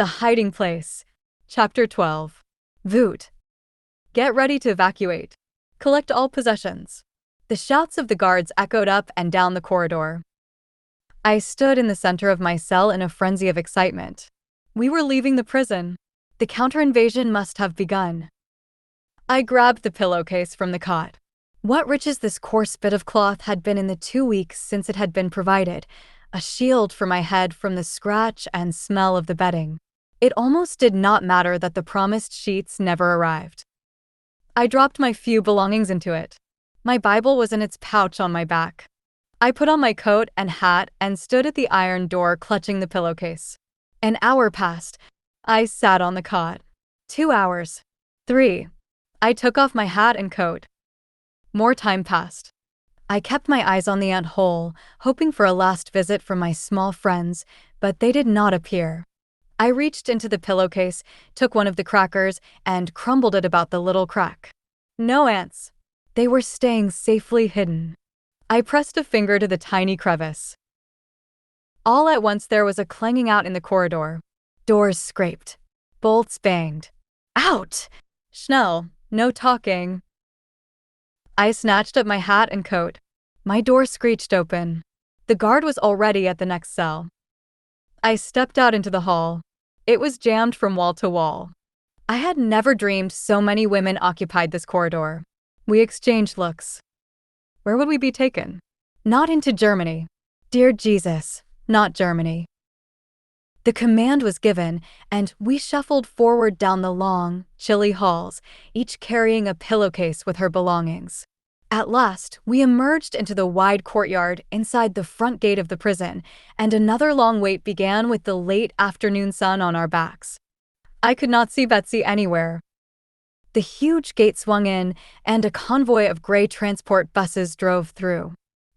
The Hiding Place. Chapter 12. Vught. Get ready to evacuate. Collect all possessions. The shouts of the guards echoed up and down the corridor. I stood in the center of my cell in a frenzy of excitement. We were leaving the prison. The counter-invasion must have begun. I grabbed the pillowcase from the cot. What riches this coarse bit of cloth had been in the 2 weeks since it had been provided, a shield for my head from the scratch and smell of the bedding. It almost did not matter that the promised sheets never arrived. I dropped my few belongings into it. My Bible was in its pouch on my back. I put on my coat and hat and stood at the iron door clutching the pillowcase. An hour passed. I sat on the cot. 2 hours. 3. I took off my hat and coat. More time passed. I kept my eyes on the ant-hole, hoping for a last visit from my small friends, but they did not appear. I reached into the pillowcase, took one of the crackers, and crumbled it about the little crack. No ants. They were staying safely hidden. I pressed a finger to the tiny crevice. All at once there was a clanging out in the corridor. Doors scraped. Bolts banged. Out! Schnell, no talking. I snatched up my hat and coat. My door screeched open. The guard was already at the next cell. I stepped out into the hall. It was jammed from wall to wall. I had never dreamed so many women occupied this corridor. We exchanged looks. Where would we be taken? Not into Germany. Dear Jesus, not Germany. The command was given, and we shuffled forward down the long, chilly halls, each carrying a pillowcase with her belongings. At last, we emerged into the wide courtyard inside the front gate of the prison, and another long wait began with the late afternoon sun on our backs. I could not see Betsy anywhere. The huge gate swung in, and a convoy of gray transport buses drove through.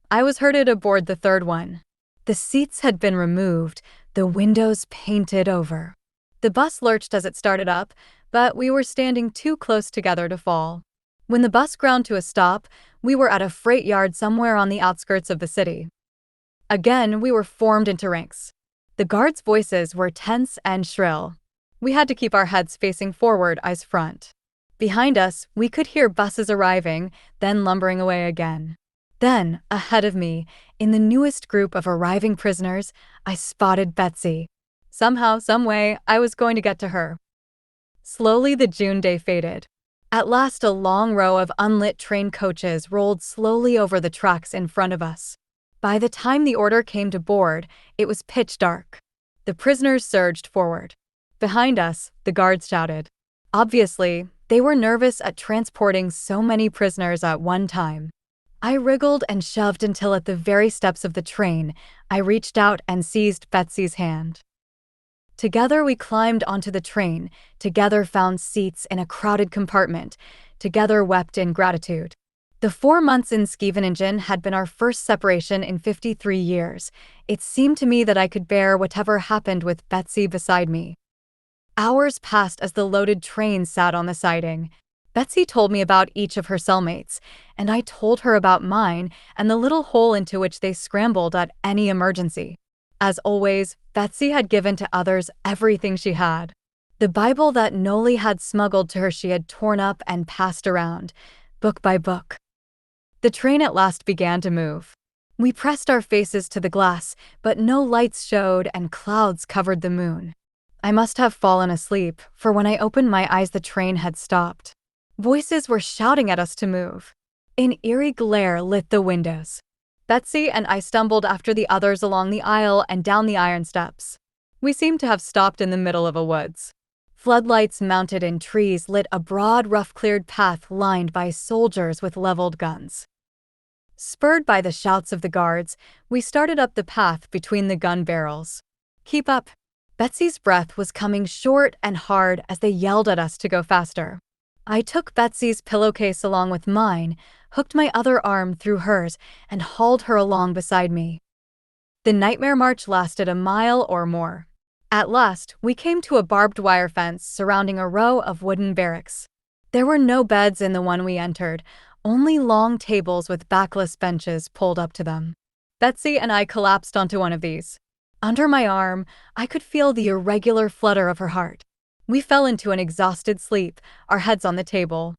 I was herded aboard the third one. The seats had been removed, the windows painted over. The bus lurched as it started up, but we were standing too close together to fall. When the bus ground to a stop, we were at a freight yard somewhere on the outskirts of the city. Again, we were formed into ranks. The guards' voices were tense and shrill. We had to keep our heads facing forward, eyes front. Behind us, we could hear buses arriving, then lumbering away again. Then, ahead of me, in the newest group of arriving prisoners, I spotted Betsy. Somehow, someway, I was going to get to her. Slowly the June day faded. At last a long row of unlit train coaches rolled slowly over the tracks in front of us. By the time the order came to board, it was pitch dark. The prisoners surged forward. Behind us, the guards shouted. Obviously, they were nervous at transporting so many prisoners at one time. I wriggled and shoved until at the very steps of the train, I reached out and seized Betsy's hand. Together we climbed onto the train, together found seats in a crowded compartment, together wept in gratitude. The 4 months in Scheveningen had been our first separation in 53 years. It seemed to me that I could bear whatever happened with Betsy beside me. Hours passed as the loaded train sat on the siding. Betsy told me about each of her cellmates, and I told her about mine and the little hole into which they scrambled at any emergency. As always, Betsy had given to others everything she had. The Bible that Noli had smuggled to her she had torn up and passed around, book by book. The train at last began to move. We pressed our faces to the glass, but no lights showed and clouds covered the moon. I must have fallen asleep, for when I opened my eyes the train had stopped. Voices were shouting at us to move. An eerie glare lit the windows. Betsy and I stumbled after the others along the aisle and down the iron steps. We seemed to have stopped in the middle of a woods. Floodlights mounted in trees lit a broad, rough-cleared path lined by soldiers with leveled guns. Spurred by the shouts of the guards, we started up the path between the gun barrels. Keep up! Betsy's breath was coming short and hard as they yelled at us to go faster. I took Betsy's pillowcase along with mine, hooked my other arm through hers, and hauled her along beside me. The nightmare march lasted a mile or more. At last, we came to a barbed wire fence surrounding a row of wooden barracks. There were no beds in the one we entered, only long tables with backless benches pulled up to them. Betsy and I collapsed onto one of these. Under my arm, I could feel the irregular flutter of her heart. We fell into an exhausted sleep, our heads on the table.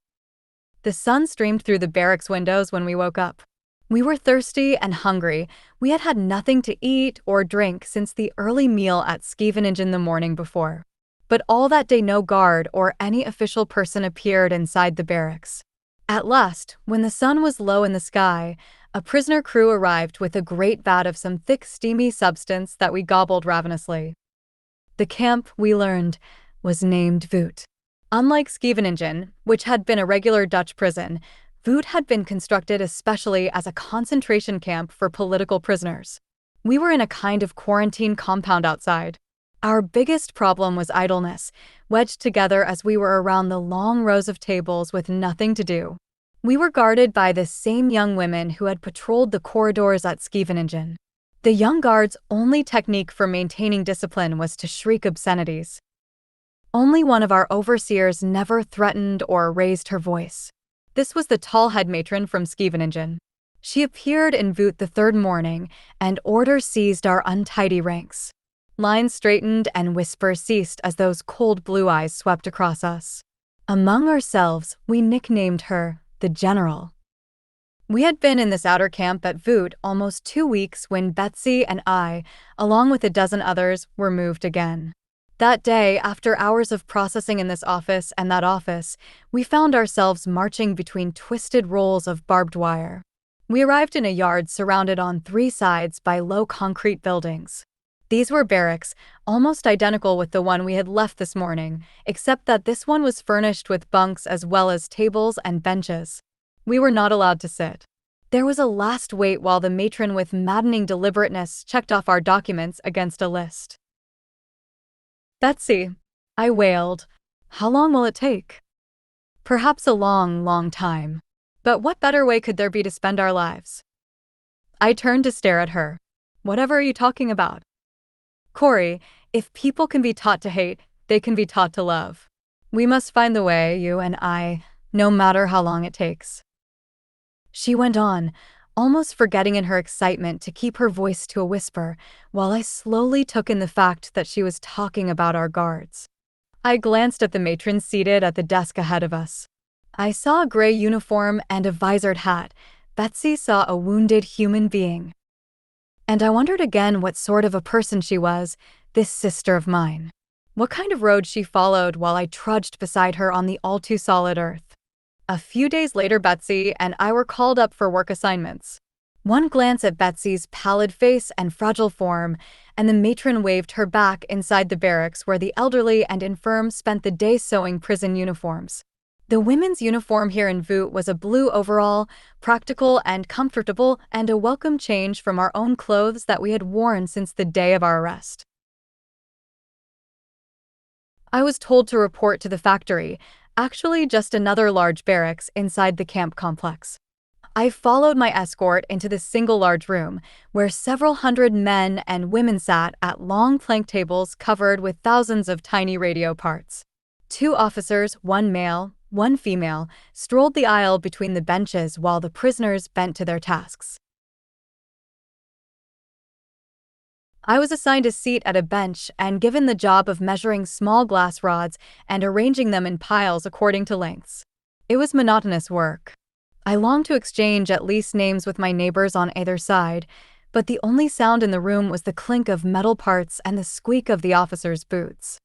The sun streamed through the barracks windows when we woke up. We were thirsty and hungry. We had had nothing to eat or drink since the early meal at Scheveningen the morning before. But all that day no guard or any official person appeared inside the barracks. At last, when the sun was low in the sky, a prisoner crew arrived with a great vat of some thick steamy substance that we gobbled ravenously. The camp, we learned, was named Vught. Unlike Scheveningen, which had been a regular Dutch prison, Vught had been constructed especially as a concentration camp for political prisoners. We were in a kind of quarantine compound outside. Our biggest problem was idleness, wedged together as we were around the long rows of tables with nothing to do. We were guarded by the same young women who had patrolled the corridors at Scheveningen. The young guards' only technique for maintaining discipline was to shriek obscenities. Only one of our overseers never threatened or raised her voice. This was the tall head matron from Scheveningen. She appeared in Vught the third morning, and order seized our untidy ranks. Lines straightened and whispers ceased as those cold blue eyes swept across us. Among ourselves, we nicknamed her the General. We had been in this outer camp at Vught almost 2 weeks when Betsy and I, along with a dozen others, were moved again. That day, after hours of processing in this office and that office, we found ourselves marching between twisted rolls of barbed wire. We arrived in a yard surrounded on 3 sides by low concrete buildings. These were barracks, almost identical with the one we had left this morning, except that this one was furnished with bunks as well as tables and benches. We were not allowed to sit. There was a last wait while the matron with maddening deliberateness checked off our documents against a list. "Betsy," I wailed, "how long will it take?" "Perhaps a long, long time. But what better way could there be to spend our lives?" I turned to stare at her. "Whatever are you talking about?" "Corrie, if people can be taught to hate, they can be taught to love. We must find the way, you and I, no matter how long it takes." She went on, almost forgetting in her excitement to keep her voice to a whisper, while I slowly took in the fact that she was talking about our guards. I glanced at the matron seated at the desk ahead of us. I saw a gray uniform and a visored hat. Betsy saw a wounded human being. And I wondered again what sort of a person she was, this sister of mine. What kind of road she followed while I trudged beside her on the all-too-solid earth. A few days later, Betsy and I were called up for work assignments. One glance at Betsy's pallid face and fragile form, and the matron waved her back inside the barracks where the elderly and infirm spent the day sewing prison uniforms. The women's uniform here in Vught was a blue overall, practical and comfortable, and a welcome change from our own clothes that we had worn since the day of our arrest. I was told to report to the factory, actually just another large barracks inside the camp complex. I followed my escort into the single large room, where several hundred men and women sat at long plank tables covered with thousands of tiny radio parts. 2 officers, 1 male, 1 female, strolled the aisle between the benches while the prisoners bent to their tasks. I was assigned a seat at a bench and given the job of measuring small glass rods and arranging them in piles according to lengths. It was monotonous work. I longed to exchange at least names with my neighbors on either side, but the only sound in the room was the clink of metal parts and the squeak of the officers' boots.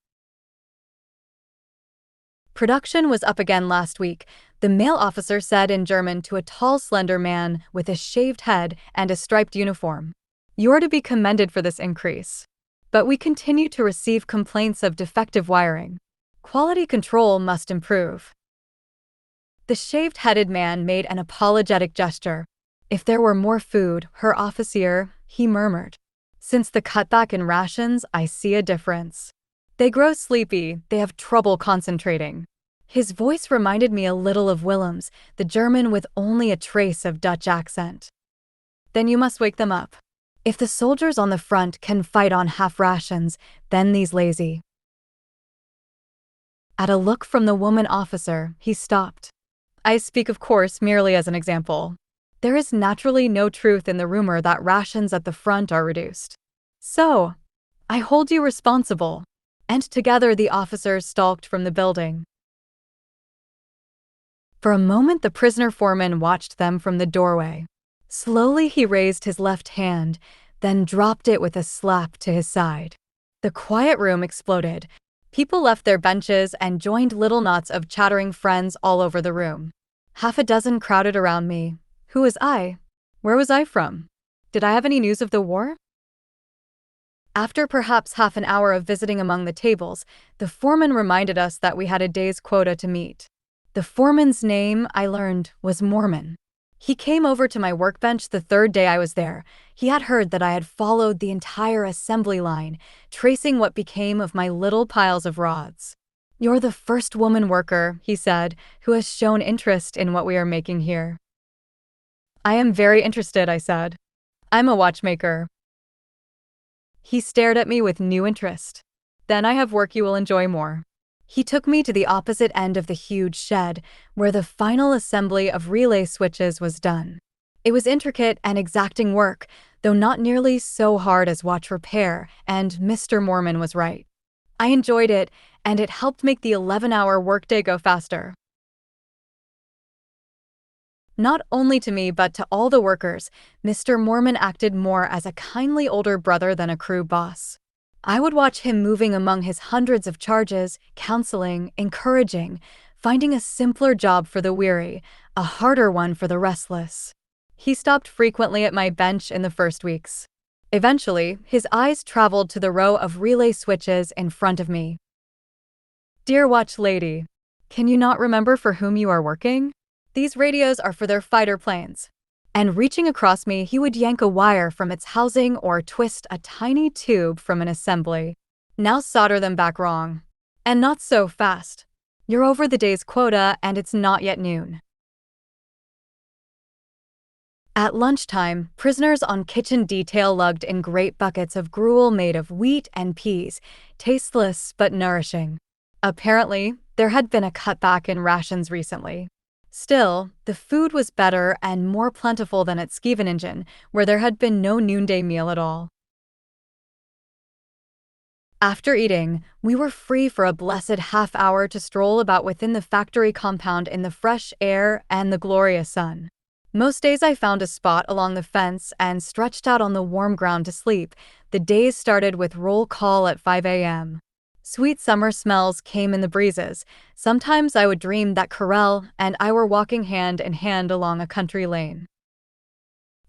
"Production was up again last week," the male officer said in German to a tall, slender man with a shaved head and a striped uniform. "You are to be commended for this increase. But we continue to receive complaints of defective wiring. Quality control must improve." The shaved-headed man made an apologetic gesture. "If there were more food, Herr Offizier," he murmured. "Since the cutback in rations, I see a difference. They grow sleepy, they have trouble concentrating." His voice reminded me a little of Willem's, the German with only a trace of Dutch accent. "Then you must wake them up. If the soldiers on the front can fight on half rations, then these lazy." At a look from the woman officer, he stopped. I speak, of course, merely as an example. There is naturally no truth in the rumor that rations at the front are reduced. So, I hold you responsible." And together the officers stalked from the building. For a moment the prisoner foreman watched them from the doorway. Slowly he raised his left hand, then dropped it with a slap to his side. The quiet room exploded. People left their benches and joined little knots of chattering friends all over the room. Half a dozen crowded around me. Who was I? Where was I from? Did I have any news of the war? After perhaps half an hour of visiting among the tables, the foreman reminded us that we had a day's quota to meet. The foreman's name, I learned, was Mormon. He came over to my workbench the third day I was there. He had heard that I had followed the entire assembly line, tracing what became of my little piles of rods. "You're the first woman worker," he said, "who has shown interest in what we are making here." "I am very interested," I said. "I'm a watchmaker." He stared at me with new interest. "Then I have work you will enjoy more." He took me to the opposite end of the huge shed, where the final assembly of relay switches was done. It was intricate and exacting work, though not nearly so hard as watch repair, and Mr. Mormon was right. I enjoyed it, and it helped make the 11-hour workday go faster. Not only to me but to all the workers, Mr. Mormon acted more as a kindly older brother than a crew boss. I would watch him moving among his hundreds of charges, counseling, encouraging, finding a simpler job for the weary, a harder one for the restless. He stopped frequently at my bench in the first weeks. Eventually, his eyes traveled to the row of relay switches in front of me. "Dear watch lady, can you not remember for whom you are working? These radios are for their fighter planes." And reaching across me, he would yank a wire from its housing or twist a tiny tube from an assembly. "Now solder them back wrong. And not so fast. You're over the day's quota and it's not yet noon." At lunchtime, prisoners on kitchen detail lugged in great buckets of gruel made of wheat and peas, tasteless but nourishing. Apparently, there had been a cutback in rations recently. Still, the food was better and more plentiful than at Scheveningen, where there had been no noonday meal at all. After eating, we were free for a blessed half hour to stroll about within the factory compound in the fresh air and the glorious sun. Most days I found a spot along the fence and stretched out on the warm ground to sleep. The days started with roll call at 5 a.m. Sweet summer smells came in the breezes. Sometimes I would dream that Corelle and I were walking hand in hand along a country lane.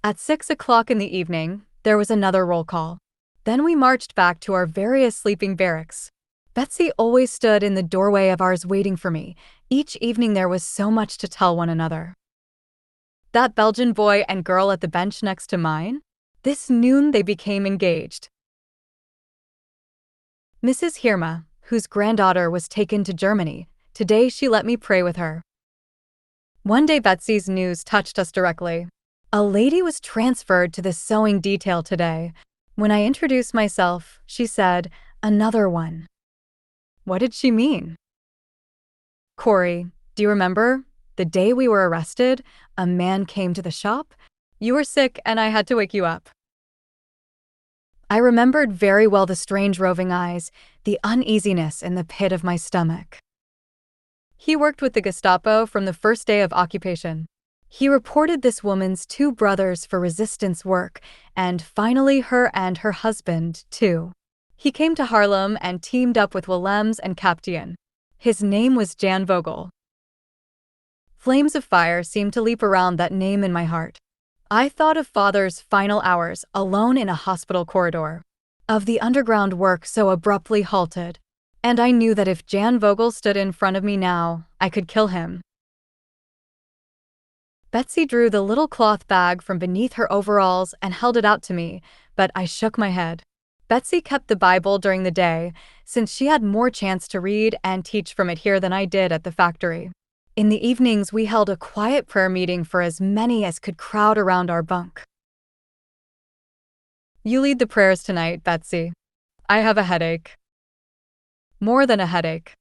At 6 o'clock in the evening, there was another roll call. Then we marched back to our various sleeping barracks. Betsy always stood in the doorway of ours waiting for me. Each evening there was so much to tell one another. That Belgian boy and girl at the bench next to mine? This noon they became engaged. Mrs. Hirma, whose granddaughter was taken to Germany, today she let me pray with her. One day Betsy's news touched us directly. A lady was transferred to the sewing detail today. When I introduced myself, she said, "Another one." What did she mean? "Corrie, do you remember? The day we were arrested, a man came to the shop. You were sick and I had to wake you up." I remembered very well the strange roving eyes, the uneasiness in the pit of my stomach. He worked with the Gestapo from the first day of occupation. He reported this woman's 2 brothers for resistance work, and finally her and her husband, too. He came to Haarlem and teamed up with Willems and Kaptein. His name was Jan Vogel. Flames of fire seemed to leap around that name in my heart. I thought of Father's final hours alone in a hospital corridor, of the underground work so abruptly halted, and I knew that if Jan Vogel stood in front of me now, I could kill him. Betsy drew the little cloth bag from beneath her overalls and held it out to me, but I shook my head. Betsy kept the Bible during the day, since she had more chance to read and teach from it here than I did at the factory. In the evenings, we held a quiet prayer meeting for as many as could crowd around our bunk. "You lead the prayers tonight, Betsy. I have a headache." More than a headache.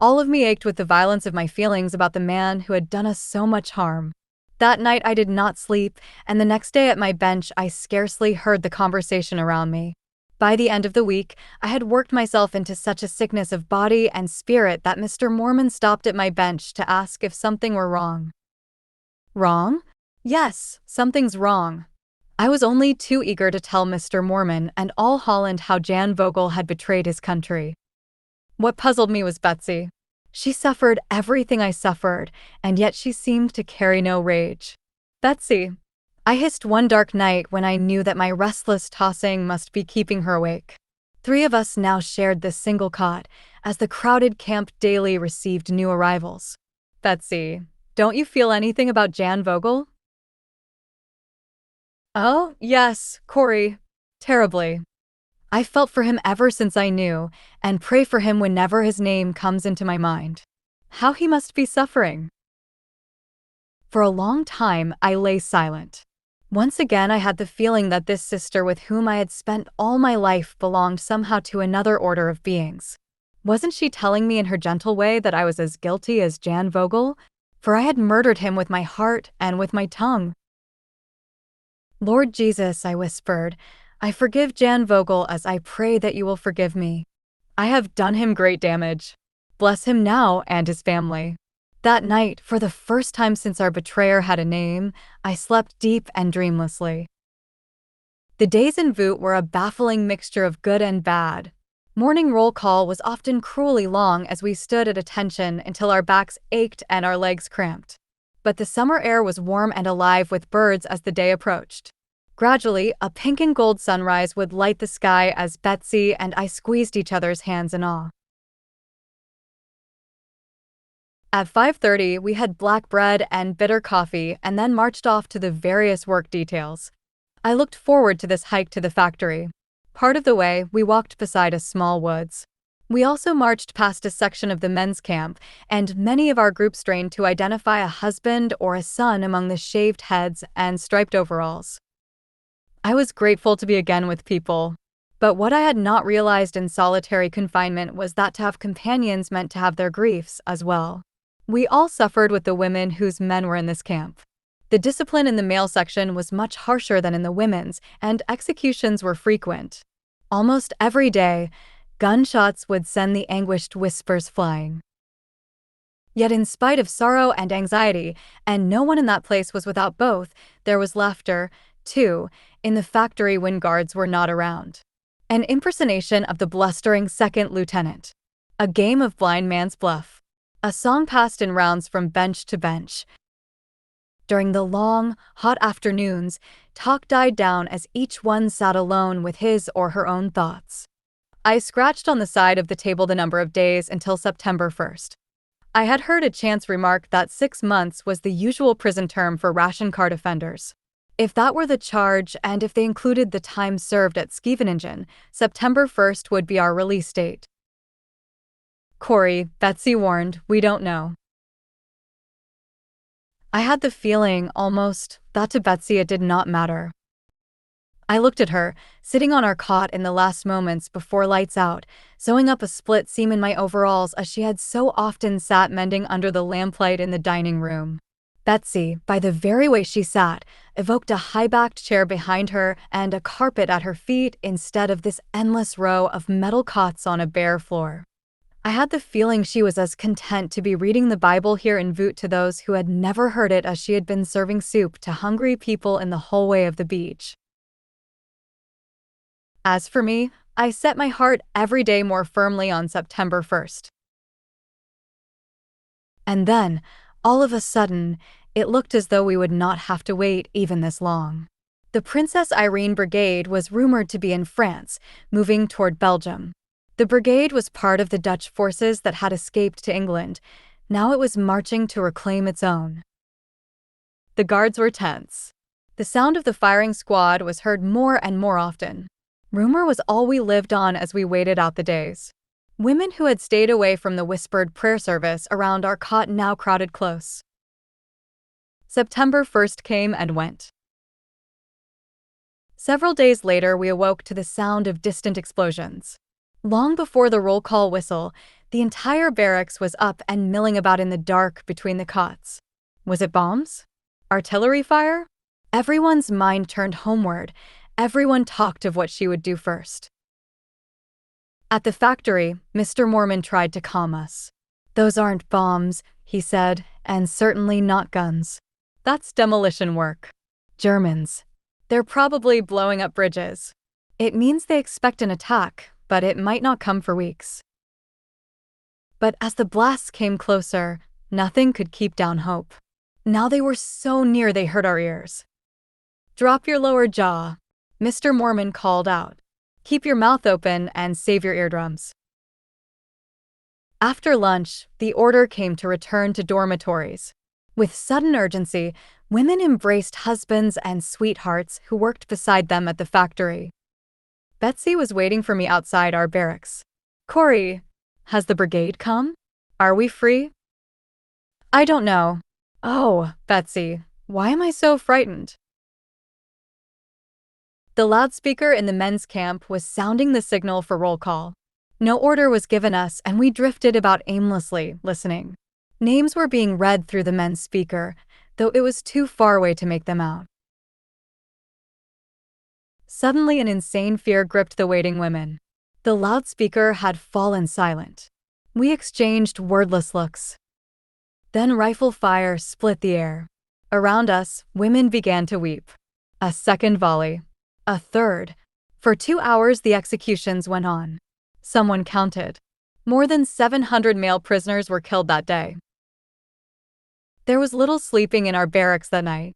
All of me ached with the violence of my feelings about the man who had done us so much harm. That night I did not sleep, and the next day at my bench I scarcely heard the conversation around me. By the end of the week, I had worked myself into such a sickness of body and spirit that Mr. Mormon stopped at my bench to ask if something were wrong. Wrong? Yes, something's wrong. I was only too eager to tell Mr. Mormon and all Holland how Jan Vogel had betrayed his country. What puzzled me was Betsy. She suffered everything I suffered, and yet she seemed to carry no rage. Betsy, I hissed one dark night when I knew that my restless tossing must be keeping her awake. 3 of us now shared this single cot, as the crowded camp daily received new arrivals. Betsy, don't you feel anything about Jan Vogel? Oh, yes, Corrie. Terribly. I felt for him ever since I knew, and pray for him whenever his name comes into my mind. How he must be suffering. For a long time, I lay silent. Once again, I had the feeling that this sister with whom I had spent all my life belonged somehow to another order of beings. Wasn't she telling me in her gentle way that I was as guilty as Jan Vogel? For I had murdered him with my heart and with my tongue. Lord Jesus, I whispered, I forgive Jan Vogel as I pray that you will forgive me. I have done him great damage. Bless him now and his family. That night, for the first time since our betrayer had a name, I slept deep and dreamlessly. The days in Vught were a baffling mixture of good and bad. Morning roll call was often cruelly long as we stood at attention until our backs ached and our legs cramped. But the summer air was warm and alive with birds as the day approached. Gradually, a pink and gold sunrise would light the sky as Betsy and I squeezed each other's hands in awe. At 5:30, we had black bread and bitter coffee and then marched off to the various work details. I looked forward to this hike to the factory. Part of the way, we walked beside a small woods. We also marched past a section of the men's camp, and many of our group strained to identify a husband or a son among the shaved heads and striped overalls. I was grateful to be again with people. But what I had not realized in solitary confinement was that to have companions meant to have their griefs as well. We all suffered with the women whose men were in this camp. The discipline in the male section was much harsher than in the women's, and executions were frequent. Almost every day, gunshots would send the anguished whispers flying. Yet in spite of sorrow and anxiety, and no one in that place was without both, there was laughter, too, in the factory when guards were not around. An impersonation of the blustering second lieutenant. A game of blind man's bluff. A song passed in rounds from bench to bench. During the long, hot afternoons, talk died down as each one sat alone with his or her own thoughts. I scratched on the side of the table the number of days until September 1st. I had heard a chance remark that 6 months was the usual prison term for ration card offenders. If that were the charge, and if they included the time served at Scheveningen, September 1st would be our release date. Corrie, Betsy warned, we don't know. I had the feeling, almost, that to Betsy it did not matter. I looked at her, sitting on our cot in the last moments before lights out, sewing up a split seam in my overalls as she had so often sat mending under the lamplight in the dining room. Betsy, by the very way she sat, evoked a high-backed chair behind her and a carpet at her feet instead of this endless row of metal cots on a bare floor. I had the feeling she was as content to be reading the Bible here in Vught to those who had never heard it as she had been serving soup to hungry people in the hallway of the beach. As for me, I set my heart every day more firmly on September 1st. And then, all of a sudden, it looked as though we would not have to wait even this long. The Princess Irene Brigade was rumored to be in France, moving toward Belgium. The brigade was part of the Dutch forces that had escaped to England. Now it was marching to reclaim its own. The guards were tense. The sound of the firing squad was heard more and more often. Rumor was all we lived on as we waited out the days. Women who had stayed away from the whispered prayer service around our cot now crowded close. September 1st came and went. Several days later, we awoke to the sound of distant explosions. Long before the roll call whistle, the entire barracks was up and milling about in the dark between the cots. Was it bombs? Artillery fire? Everyone's mind turned homeward. Everyone talked of what she would do first. At the factory, Mr. Mormon tried to calm us. "Those aren't bombs," he said, "and certainly not guns. That's demolition work. Germans. They're probably blowing up bridges. It means they expect an attack, but it might not come for weeks." But as the blasts came closer, nothing could keep down hope. Now they were so near they hurt our ears. "Drop your lower jaw," Mr. Mormon called out. "Keep your mouth open and save your eardrums." After lunch, the order came to return to dormitories. With sudden urgency, women embraced husbands and sweethearts who worked beside them at the factory. Betsy was waiting for me outside our barracks. "Corrie, has the brigade come? Are we free?" "I don't know." "Oh, Betsy, why am I so frightened?" The loudspeaker in the men's camp was sounding the signal for roll call. No order was given us, and we drifted about aimlessly, listening. Names were being read through the men's speaker, though it was too far away to make them out. Suddenly, an insane fear gripped the waiting women. The loudspeaker had fallen silent. We exchanged wordless looks. Then rifle fire split the air. Around us, women began to weep. A second volley. A third. For 2 hours, the executions went on. Someone counted. More than 700 male prisoners were killed that day. There was little sleeping in our barracks that night.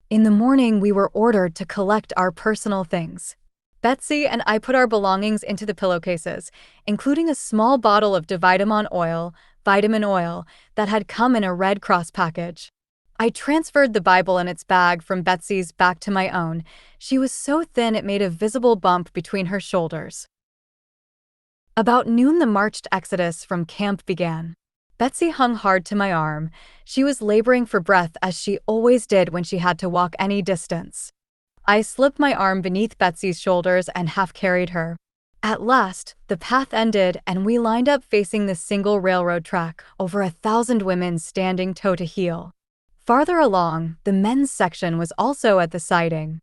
In the morning, we were ordered to collect our personal things. Betsy and I put our belongings into the pillowcases, including a small bottle of vitamin oil that had come in a Red Cross package. I transferred the Bible in its bag from Betsy's back to my own. She was so thin it made a visible bump between her shoulders. About noon, the marched exodus from camp began. Betsy hung hard to my arm. She was laboring for breath, as she always did when she had to walk any distance. I slipped my arm beneath Betsy's shoulders and half-carried her. At last, the path ended, and we lined up facing the single railroad track, over 1,000 women standing toe to heel. Farther along, the men's section was also at the siding.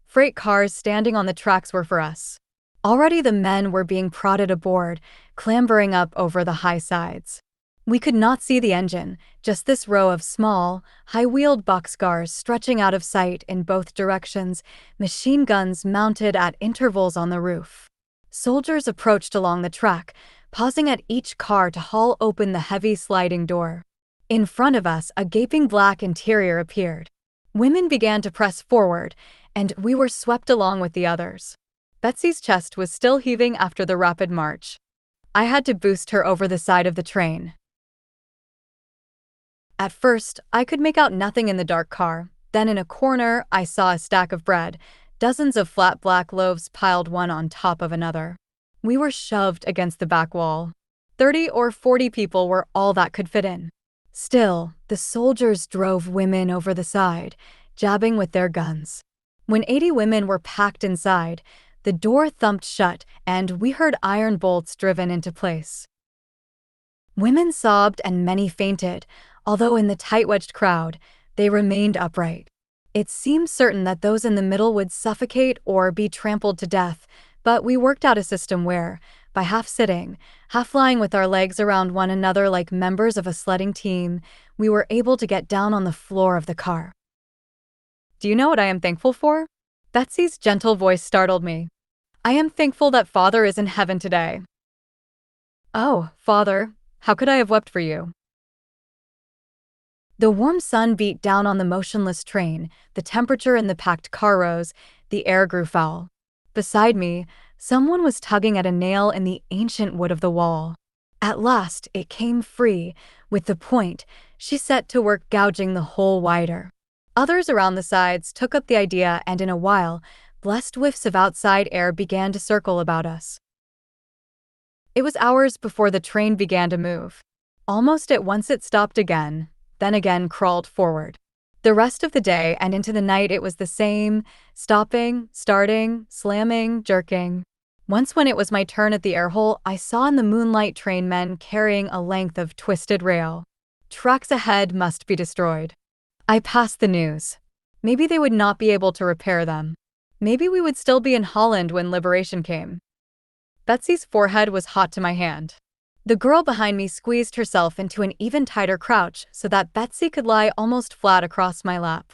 Freight cars standing on the tracks were for us. Already the men were being prodded aboard, clambering up over the high sides. We could not see the engine, just this row of small, high-wheeled boxcars stretching out of sight in both directions, machine guns mounted at intervals on the roof. Soldiers approached along the track, pausing at each car to haul open the heavy sliding door. In front of us, a gaping black interior appeared. Women began to press forward, and we were swept along with the others. Betsy's chest was still heaving after the rapid march. I had to boost her over the side of the train. At first, I could make out nothing in the dark car. Then in a corner, I saw a stack of bread, dozens of flat black loaves piled one on top of another. We were shoved against the back wall. 30 or 40 people were all that could fit in. Still, the soldiers drove women over the side, jabbing with their guns. When 80 women were packed inside, the door thumped shut, and we heard iron bolts driven into place. Women sobbed and many fainted, although in the tight-wedged crowd, they remained upright. It seemed certain that those in the middle would suffocate or be trampled to death, but we worked out a system where, by half sitting, half lying with our legs around one another like members of a sledding team, we were able to get down on the floor of the car. "Do you know what I am thankful for?" Betsy's gentle voice startled me. "I am thankful that Father is in heaven today." "Oh, Father, how could I have wept for you?" The warm sun beat down on the motionless train, the temperature in the packed car rose, the air grew foul. Beside me, someone was tugging at a nail in the ancient wood of the wall. At last, it came free. With the point, she set to work gouging the hole wider. Others around the sides took up the idea, and in a while, blessed whiffs of outside air began to circle about us. It was hours before the train began to move. Almost at once it stopped again, then again crawled forward. The rest of the day and into the night it was the same, stopping, starting, slamming, jerking. Once when it was my turn at the air hole, I saw in the moonlight train men carrying a length of twisted rail. Tracks ahead must be destroyed. I passed the news. Maybe they would not be able to repair them. Maybe we would still be in Holland when liberation came. Betsy's forehead was hot to my hand. The girl behind me squeezed herself into an even tighter crouch so that Betsy could lie almost flat across my lap.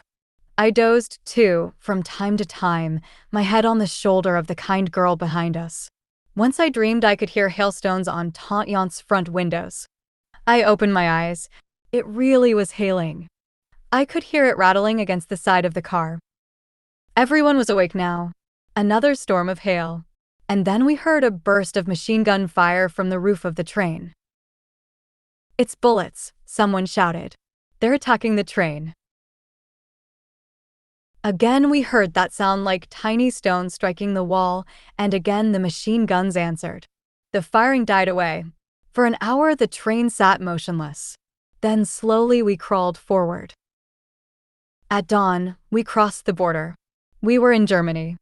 I dozed, too, from time to time, my head on the shoulder of the kind girl behind us. Once I dreamed I could hear hailstones on Tantyant's front windows. I opened my eyes. It really was hailing. I could hear it rattling against the side of the car. Everyone was awake now. Another storm of hail. And then we heard a burst of machine gun fire from the roof of the train. "It's bullets," someone shouted. "They're attacking the train." Again we heard that sound like tiny stones striking the wall, and again the machine guns answered. The firing died away. For an hour the train sat motionless. Then slowly we crawled forward. At dawn, we crossed the border. We were in Germany.